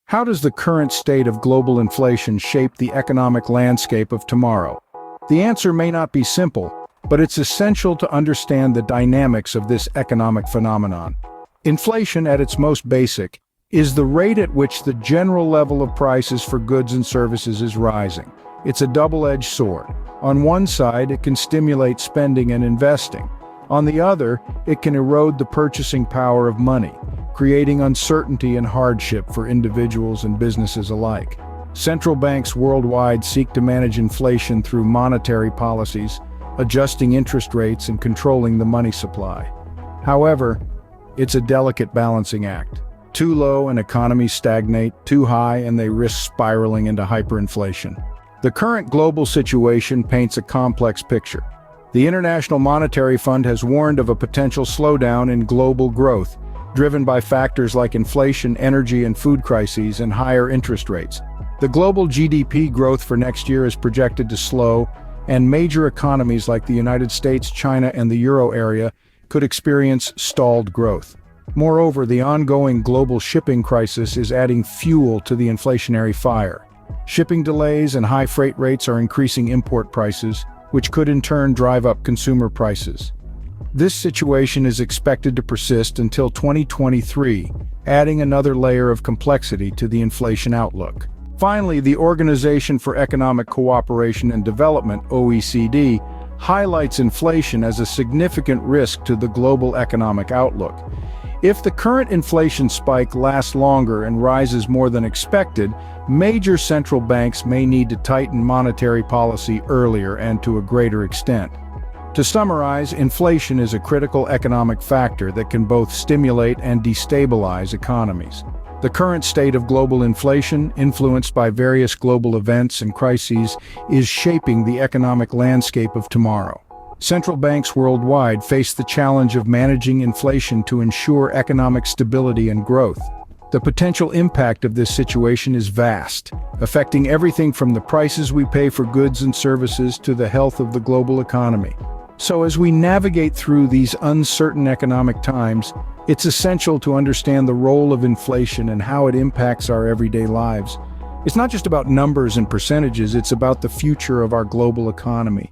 How does the current state of global inflation shape the economic landscape of tomorrow? The answer may not be simple, but it's essential to understand the dynamics of this economic phenomenon. Inflation, at its most basic, is the rate at which the general level of prices for goods and services is rising. It's a double-edged sword. On one side, it can stimulate spending and investing. On the other, it can erode the purchasing power of money, creating uncertainty and hardship for individuals and businesses alike. Central banks worldwide seek to manage inflation through monetary policies, adjusting interest rates and controlling the money supply. However, it's a delicate balancing act. Too low and economies stagnate, too high and they risk spiraling into hyperinflation. The current global situation paints a complex picture. The International Monetary Fund has warned of a potential slowdown in global growth, driven by factors like inflation, energy and food crises, and higher interest rates. The global GDP growth for next year is projected to slow, and major economies like the United States, China, and the Euro area could experience stalled growth. Moreover, the ongoing global shipping crisis is adding fuel to the inflationary fire. Shipping delays and high freight rates are increasing import prices, which could in turn drive up consumer prices. This situation is expected to persist until 2023, adding another layer of complexity to the inflation outlook. Finally, the Organization for Economic Cooperation and Development, OECD, highlights inflation as a significant risk to the global economic outlook. If the current inflation spike lasts longer and rises more than expected, major central banks may need to tighten monetary policy earlier and to a greater extent. To summarize, inflation is a critical economic factor that can both stimulate and destabilize economies. The current state of global inflation, influenced by various global events and crises, is shaping the economic landscape of tomorrow. Central banks worldwide face the challenge of managing inflation to ensure economic stability and growth. The potential impact of this situation is vast, affecting everything from the prices we pay for goods and services to the health of the global economy. So as we navigate through these uncertain economic times, it's essential to understand the role of inflation and how it impacts our everyday lives. It's not just about numbers and percentages, it's about the future of our global economy.